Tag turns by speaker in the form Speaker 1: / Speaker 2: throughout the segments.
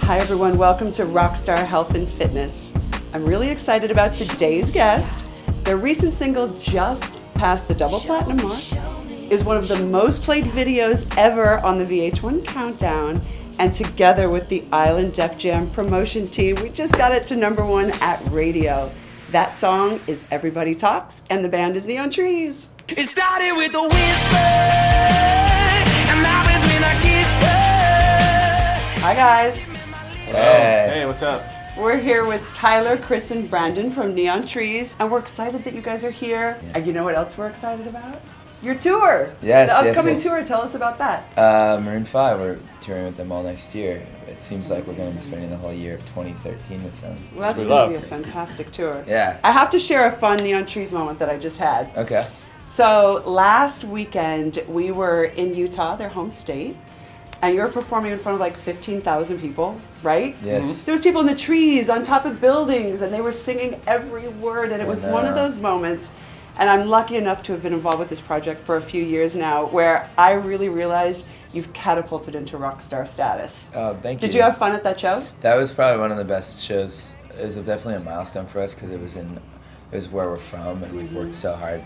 Speaker 1: Hi everyone, welcome to Rockstar Health and Fitness. I'm really excited about today's guest. Their recent single just passed the double platinum mark, is one of the most played videos ever on the VH1 Countdown, and together with the Island Def Jam promotion team, we just got it to #1 at radio. That song is Everybody Talks, and the band is Neon Trees.
Speaker 2: It started with a whisper, and now it's when I kissed her.
Speaker 1: Hi guys.
Speaker 3: Hey, what's up?
Speaker 1: We're here with Tyler, Chris, and Brandon from Neon Trees, and we're excited that you guys are here. And you know what else we're excited about? Your tour!
Speaker 4: Yes,
Speaker 1: the upcoming
Speaker 4: yes.
Speaker 1: tour. Tell us about that.
Speaker 4: Maroon 5, we're touring with them all next year. It seems like we're going to be spending the whole year of 2013 with them.
Speaker 1: Well, that's
Speaker 3: We
Speaker 1: going to be
Speaker 3: love.
Speaker 1: a fantastic tour.
Speaker 4: Yeah.
Speaker 1: I have to share a fun Neon Trees moment that I just had.
Speaker 4: Okay.
Speaker 1: So last weekend, we were in Utah, their home state, and you were performing in front of like 15,000 people, right?
Speaker 4: Yes.
Speaker 1: There was people in the trees, on top of buildings, and they were singing every word, and it was one of those moments. And I'm lucky enough to have been involved with this project for a few years now, where I really realized you've catapulted into rock star status.
Speaker 4: Oh, thank you.
Speaker 1: Did you have fun at that show?
Speaker 4: That was probably one of the best shows. It was definitely a milestone for us because it was where we're from, and we've worked so hard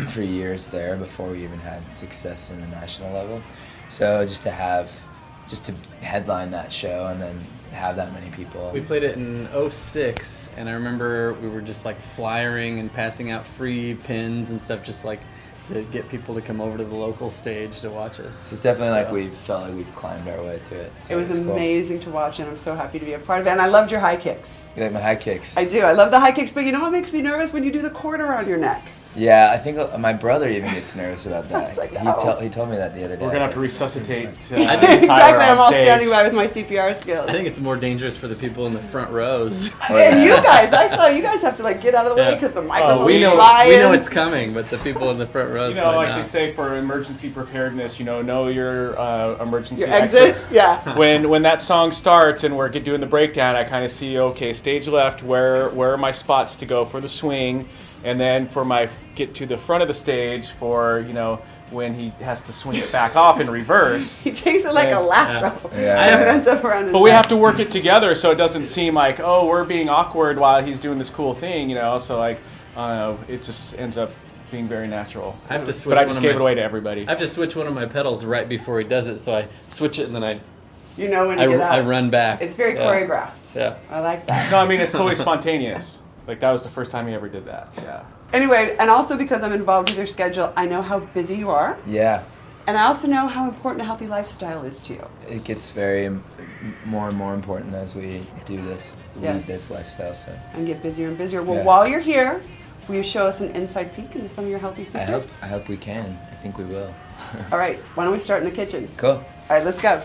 Speaker 4: for years there before we even had success in the national level. So just to headline that show and then have that many people.
Speaker 5: We played it in '06, and I remember we were just like flyering and passing out free pins and stuff, just like to get people to come over to the local stage to watch us.
Speaker 4: So it's definitely like we felt like we've climbed our way to it. So
Speaker 1: It was
Speaker 4: cool.
Speaker 1: amazing to watch, and I'm so happy to be a part of it. And I loved your high kicks.
Speaker 4: You like my high kicks?
Speaker 1: I do. I love the high kicks, but you know what makes me nervous? When you do the cord around your neck.
Speaker 4: Yeah, I think my brother even gets nervous about that.
Speaker 1: was like,
Speaker 4: he,
Speaker 1: oh.
Speaker 4: he told me that the other day.
Speaker 3: We're gonna have to
Speaker 4: Like,
Speaker 3: resuscitate.
Speaker 5: I think
Speaker 1: Exactly. I'm all standing by with my CPR skills.
Speaker 5: I think it's more dangerous for the people in the front rows.
Speaker 1: And you guys, I saw you guys have to like get out of the way
Speaker 5: Yeah.
Speaker 1: because the microphone's
Speaker 3: we know-
Speaker 1: flying.
Speaker 5: We know it's coming, but the people in the front rows
Speaker 3: You know,
Speaker 5: might
Speaker 3: like
Speaker 5: not.
Speaker 3: they say for emergency preparedness, know your emergency
Speaker 1: Your exit?
Speaker 3: exits.
Speaker 1: Yeah.
Speaker 3: When that song starts and we're doing the breakdown, I kind of see, okay, stage left, where are my spots to go for the swing, and then for my get to the front of the stage for when he has to swing it back off in reverse.
Speaker 1: He takes it like a
Speaker 3: Yeah.
Speaker 1: lasso.
Speaker 4: Yeah.
Speaker 1: And it ends up around his
Speaker 3: But we
Speaker 1: neck.
Speaker 3: have to work it together so it doesn't seem like, oh, we're being awkward while he's doing this cool thing, So like, it just ends up being very natural.
Speaker 5: I have to switch
Speaker 3: But I
Speaker 5: one
Speaker 3: just
Speaker 5: of
Speaker 3: gave
Speaker 5: my-
Speaker 3: it away to everybody.
Speaker 5: I have to switch one of my pedals right before he does it, so I switch it and then I
Speaker 1: You know when to get out.
Speaker 5: I run back.
Speaker 1: It's very
Speaker 5: Yeah.
Speaker 1: choreographed.
Speaker 5: Yeah.
Speaker 1: I like that.
Speaker 3: No, I mean, it's totally spontaneous. Like, that was the first time he ever did that. Yeah.
Speaker 1: Anyway, and also because I'm involved with your schedule, I know how busy you are.
Speaker 4: Yeah,
Speaker 1: And I also know how important a healthy lifestyle is to you.
Speaker 4: it gets very more and more important as we do this,
Speaker 1: Yes.
Speaker 4: lead this lifestyle. So
Speaker 1: And get busier and busier. Well,
Speaker 4: Yeah.
Speaker 1: while you're here, will you show us an inside peek into some of your healthy secrets?
Speaker 4: I hope we can. I think we will.
Speaker 1: All right, why don't we start in the kitchen?
Speaker 4: Cool.
Speaker 1: All right, let's go.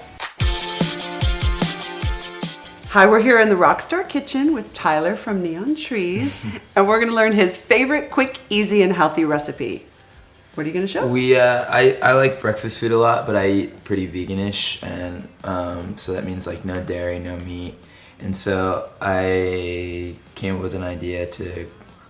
Speaker 1: Hi, we're here in the Rockstar Kitchen with Tyler from Neon Trees, and we're gonna learn his favorite quick, easy, and healthy recipe. What are you gonna show us?
Speaker 4: I like breakfast food a lot, but I eat pretty veganish, and so that means like no dairy, no meat. And so I came up with an idea to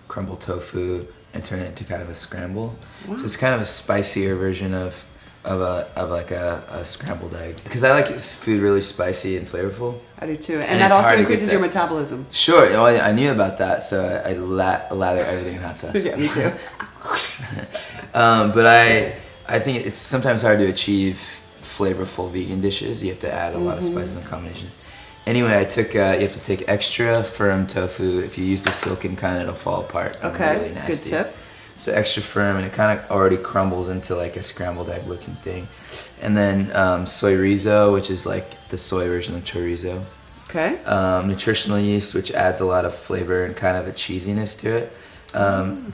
Speaker 4: crumble tofu and turn it into kind of a scramble.
Speaker 1: Wow.
Speaker 4: So it's kind of a spicier version of a scrambled egg, because I like food really spicy and flavorful.
Speaker 1: I do too, and
Speaker 4: And
Speaker 1: that
Speaker 4: it's
Speaker 1: also
Speaker 4: hard to get
Speaker 1: increases your
Speaker 4: that.
Speaker 1: metabolism.
Speaker 4: Sure, I knew about that, so I lather everything in hot sauce.
Speaker 1: Yeah, me too.
Speaker 4: But I think it's sometimes hard to achieve flavorful vegan dishes. You have to add a lot of spices and combinations. Anyway, you have to take extra firm tofu. If you use the silken kind, it'll fall apart. It'll be
Speaker 1: Okay,
Speaker 4: really
Speaker 1: good
Speaker 4: nasty.
Speaker 1: tip.
Speaker 4: So extra firm, and it kind of already crumbles into like a scrambled egg looking thing. And then soy rizo, which is like the soy version of chorizo.
Speaker 1: Okay.
Speaker 4: Nutritional yeast, which adds a lot of flavor and kind of a cheesiness to it.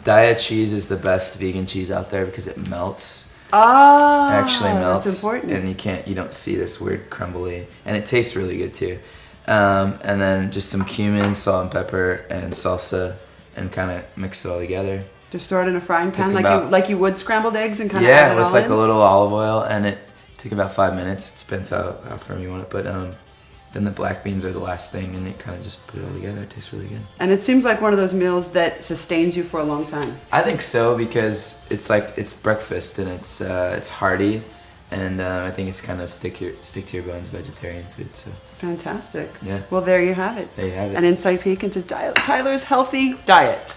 Speaker 4: Diet cheese is the best vegan cheese out there because it melts.
Speaker 1: Ah,
Speaker 4: It actually melts.
Speaker 1: That's important.
Speaker 4: And you don't see this weird crumbly, and it tastes really good too. And then just some cumin, salt and pepper, and salsa, and kind of mix it all together.
Speaker 1: Just throw it in a frying pan
Speaker 4: Took
Speaker 1: like
Speaker 4: about-
Speaker 1: like you would scrambled eggs and kind of
Speaker 4: Yeah,
Speaker 1: add it
Speaker 4: with
Speaker 1: all
Speaker 4: like
Speaker 1: in?
Speaker 4: a little olive oil, and it took about 5 minutes. It depends how firm you want it, but then the black beans are the last thing, and it kind of just put it all together. It tastes really good.
Speaker 1: And it seems like one of those meals that sustains you for a long time.
Speaker 4: I think so, because it's breakfast, and it's hearty, And I think it's kind of stick to your bones vegetarian food. So
Speaker 1: Fantastic.
Speaker 4: Yeah.
Speaker 1: Well, there you have it.
Speaker 4: There you have it.
Speaker 1: An inside peek into Tyler's healthy diet.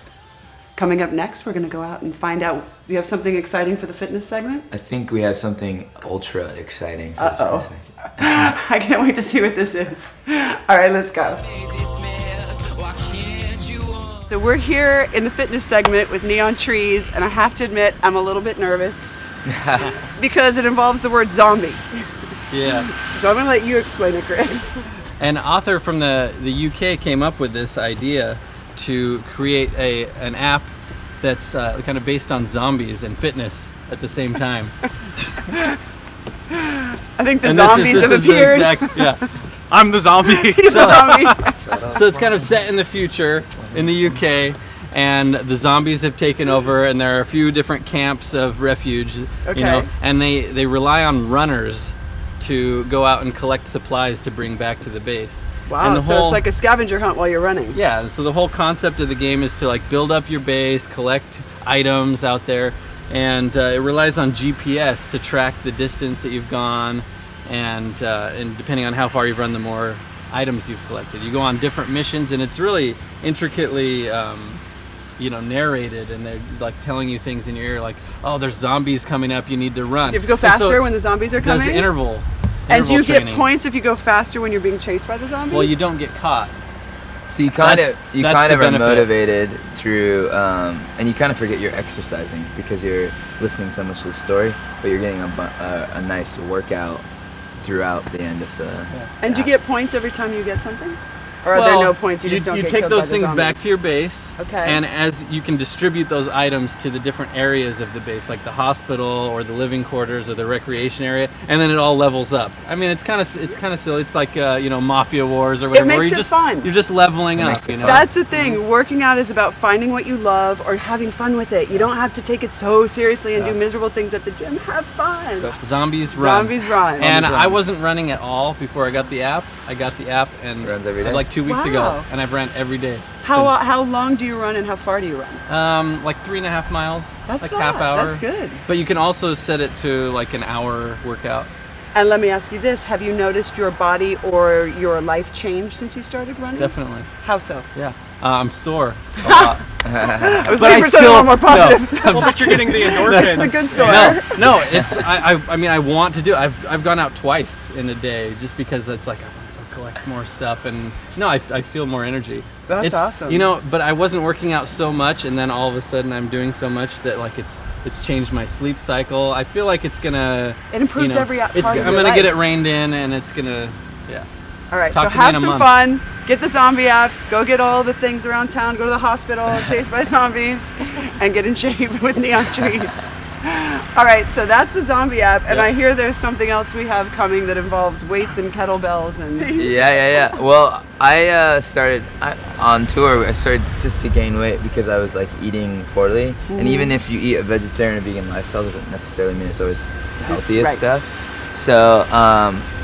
Speaker 1: Coming up next, we're going to go out and find out. Do you have something exciting for the fitness segment?
Speaker 4: I think we have something ultra exciting for the fitness segment.
Speaker 1: I can't wait to see what this is. All right, let's go. So we're here in the fitness segment with Neon Trees, and I have to admit, I'm a little bit nervous because it involves the word zombie.
Speaker 5: Yeah.
Speaker 1: So I'm going to let you explain it, Chris.
Speaker 5: An author from the UK came up with this idea to create an app that's kind of based on zombies and fitness at the same time.
Speaker 1: I think the
Speaker 5: And
Speaker 1: zombies
Speaker 5: this
Speaker 1: have
Speaker 5: is the
Speaker 1: appeared.
Speaker 3: Yeah. I'm the zombie.
Speaker 1: He's a zombie.
Speaker 5: So it's kind of set in the future in the UK, and the zombies have taken over, and there are a few different camps of refuge,
Speaker 1: Okay.
Speaker 5: and they rely on runners to go out and collect supplies to bring back to the base.
Speaker 1: Wow,
Speaker 5: And the
Speaker 1: so
Speaker 5: whole-
Speaker 1: it's like a scavenger hunt while you're running.
Speaker 5: Yeah, and so the whole concept of the game is to like build up your base, collect items out there, and it relies on GPS to track the distance that you've gone, and depending on how far you've run, the more items you've collected. You go on different missions, and it's really intricately narrated, and they're like telling you things in your ear, like, oh, there's zombies coming up, you need to run.
Speaker 1: You have to go
Speaker 5: And so
Speaker 1: faster when the zombies are
Speaker 5: it does
Speaker 1: coming?
Speaker 5: interval
Speaker 1: And do you
Speaker 5: training.
Speaker 1: get points if you go faster when you're being chased by the zombies?
Speaker 5: Well, you don't get caught.
Speaker 4: So you kind
Speaker 5: That's
Speaker 4: of
Speaker 5: the
Speaker 4: are
Speaker 5: benefit.
Speaker 4: motivated through, and you kind of forget you're exercising because you're listening so much to the story, but you're getting a nice workout throughout the end of the.
Speaker 1: And do you
Speaker 4: app.
Speaker 1: get points every time you get something? Or are there no points? You just don't get
Speaker 5: take
Speaker 1: killed
Speaker 5: those
Speaker 1: by the
Speaker 5: things back
Speaker 1: zombies?
Speaker 5: to your base.
Speaker 1: Okay.
Speaker 5: And as you can distribute those items to the different areas of the base, like the hospital or the living quarters or the recreation area, and then it all levels up. I mean, it's kind of silly. It's like Mafia Wars or whatever.
Speaker 1: makes
Speaker 5: where
Speaker 1: it
Speaker 5: you're just,
Speaker 1: fun.
Speaker 5: You're just leveling
Speaker 4: It
Speaker 5: up.
Speaker 4: makes it fun.
Speaker 1: That's the thing. Working out is about finding what you love or having fun with it. You don't have to take it so seriously and do miserable things at the gym. Have fun.
Speaker 4: So-
Speaker 5: Zombies run.
Speaker 1: Zombies run.
Speaker 5: And
Speaker 1: Zombies run.
Speaker 5: I wasn't running at all before I got the app. I got the app and
Speaker 4: Runs every day?
Speaker 5: like 2 weeks
Speaker 1: Wow.
Speaker 5: ago, and I've ran every day.
Speaker 1: How long do you run and how far do you run?
Speaker 5: Like 3.5 miles.
Speaker 1: That's
Speaker 5: like
Speaker 1: not-
Speaker 5: half hour.
Speaker 1: that's good.
Speaker 5: But you can also set it to like an hour workout.
Speaker 1: And let me ask you this. Have you noticed your body or your life change since you started running?
Speaker 5: Definitely.
Speaker 1: How so?
Speaker 5: Yeah. I'm sore a lot.
Speaker 1: I was
Speaker 5: But
Speaker 1: looking
Speaker 5: I
Speaker 1: for something a little more
Speaker 5: no,
Speaker 1: positive.
Speaker 3: Well, but you're getting the endorphins.
Speaker 1: That's the good sore.
Speaker 5: no, it's I mean I want to do it. I've gone out twice in a day just because it's like I want to go collect more stuff, and I feel more energy.
Speaker 1: That's
Speaker 5: It's,
Speaker 1: awesome.
Speaker 5: But I wasn't working out so much, and then all of a sudden I'm doing so much that like it's changed my sleep cycle. I feel like it's gonna.
Speaker 1: It improves every part of
Speaker 5: I'm
Speaker 1: your
Speaker 5: gonna get
Speaker 1: life.
Speaker 5: it reined in, and it's gonna, yeah.
Speaker 1: All right,
Speaker 5: Talk
Speaker 1: so
Speaker 5: to me
Speaker 1: have
Speaker 5: in a
Speaker 1: some
Speaker 5: month.
Speaker 1: fun. Get the zombie app. Go get all the things around town. Go to the hospital, chased by zombies, and get in shape with Neon Trees. All right, so that's the zombie app, and
Speaker 5: Yeah.
Speaker 1: I hear there's something else we have coming that involves weights and kettlebells and.
Speaker 4: Yeah. Well, I started on tour. I started just to gain weight because I was like eating poorly, and even if you eat a vegetarian or vegan lifestyle, doesn't necessarily mean it's always the healthiest
Speaker 1: Right.
Speaker 4: stuff. So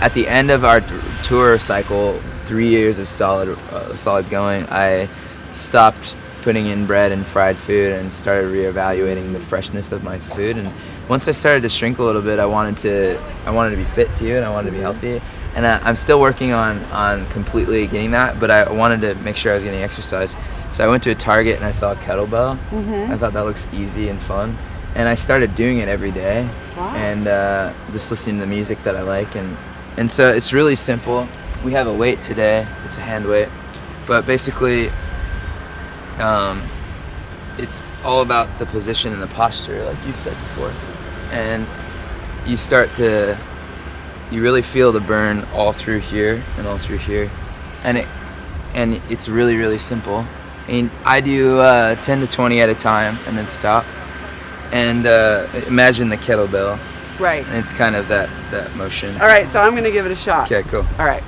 Speaker 4: at the end of our tour cycle, 3 years of solid going, I stopped putting in bread and fried food and started reevaluating the freshness of my food. And once I started to shrink a little bit, I wanted to be fit too, and I wanted to be healthy. And I'm still working on completely getting that, but I wanted to make sure I was getting exercise. So I went to a Target and I saw a kettlebell. I thought that looks easy and fun, and I started doing it every day.
Speaker 1: Wow.
Speaker 4: And just listening to the music that I like, and so it's really simple. We have a weight today. It's a hand weight, but basically, it's all about the position and the posture, like you said before, and you really feel the burn all through here and all through here, and it's really, really simple. And I do 10 to 20 at a time and then stop. And imagine the kettlebell,
Speaker 1: Right.
Speaker 4: and it's kind of that motion.
Speaker 1: All right, so I'm gonna give it a shot.
Speaker 4: Okay, cool.
Speaker 1: All right.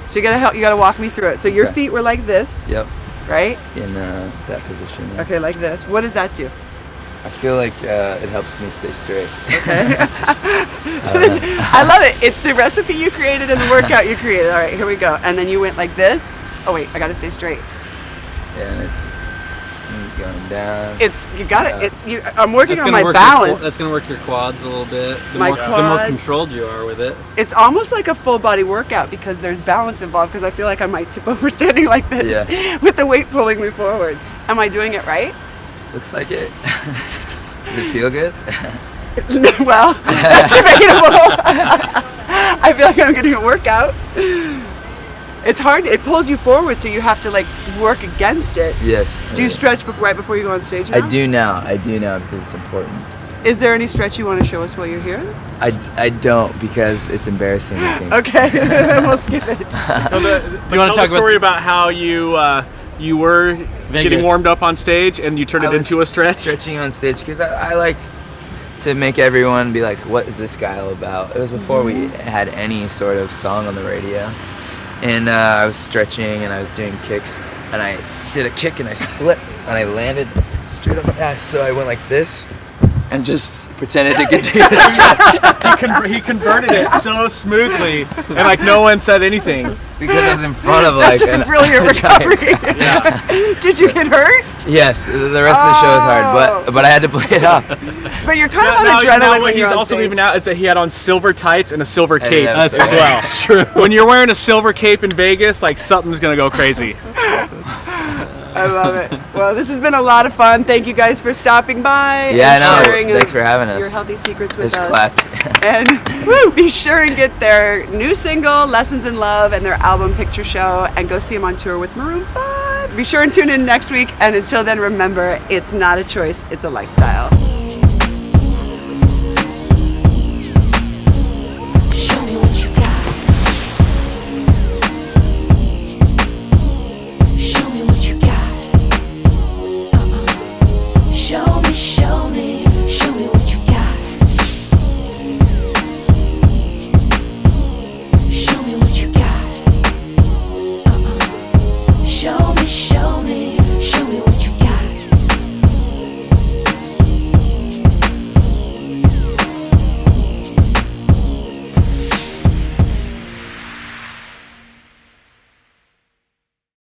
Speaker 1: So you gotta walk me through it. So your
Speaker 4: Okay.
Speaker 1: feet were like this,
Speaker 4: Yep,
Speaker 1: right?
Speaker 4: in that position. Yeah.
Speaker 1: Okay, like this. What does that do?
Speaker 4: I feel like it helps me stay straight.
Speaker 1: I love it. It's the recipe you created and the workout you created. All right, here we go. And then you went like this. Oh wait, I gotta stay straight.
Speaker 4: Yeah, and it's and going down.
Speaker 1: It's you got it. I'm working
Speaker 5: That's
Speaker 1: on
Speaker 5: gonna
Speaker 1: my
Speaker 5: work
Speaker 1: balance.
Speaker 5: That's gonna work your quads a little bit. The
Speaker 1: My
Speaker 5: more
Speaker 1: quads.
Speaker 5: controlled you are with it.
Speaker 1: It's almost like a full body workout because there's balance involved. Because I feel like I might tip over standing like this with the weight pulling me forward. Am I doing it right?
Speaker 4: Looks like it. Does it feel good?
Speaker 1: Well, that's debatable. I feel like I'm getting a workout. It's hard. It pulls you forward, so you have to like work against it.
Speaker 4: Yes.
Speaker 1: Do you stretch right before you go on stage now?
Speaker 4: I do now because it's important.
Speaker 1: Is there any stretch you want to show us while you're here?
Speaker 4: I don't because it's embarrassing looking.
Speaker 1: Okay, then we'll skip it.
Speaker 3: Do you
Speaker 5: wanna
Speaker 3: tell
Speaker 5: talk
Speaker 3: the story about how you were getting warmed up on stage and you turned it into a stretch?
Speaker 4: Stretching on stage because I liked to make everyone be like, what is this guy all about? It was before we had any sort of song on the radio. And I was stretching and I was doing kicks and I did a kick and I slipped and I landed straight on my ass. So I went like this and just pretended to continue to stretch.
Speaker 3: He converted it so smoothly and like no one said anything.
Speaker 4: Because I was in front of like
Speaker 1: That's a brilliant recovery. Did you get hurt?
Speaker 4: Yes, the rest of the show is hard, but I had to play it off.
Speaker 1: But you're kind of on
Speaker 3: Now
Speaker 1: adrenaline
Speaker 3: what
Speaker 1: when
Speaker 3: he's
Speaker 1: you're on
Speaker 3: also
Speaker 1: stage.
Speaker 3: leaving out is that he had on silver tights and a silver cape
Speaker 4: That's
Speaker 3: as well.
Speaker 5: That's true.
Speaker 3: When you're wearing a silver cape in Vegas, like something's gonna go crazy.
Speaker 1: I love it. Well, this has been a lot of fun. Thank you guys for stopping by.
Speaker 4: Yeah,
Speaker 1: and
Speaker 4: I know.
Speaker 1: sharing
Speaker 4: Thanks for having us.
Speaker 1: Your healthy secrets with
Speaker 4: Just
Speaker 1: us.
Speaker 4: clap.
Speaker 1: And be sure and get their new single, Lessons in Love, and their album, Picture Show, and go see them on tour with Maroon 5. Be sure and tune in next week. And until then, remember, it's not a choice, it's a lifestyle.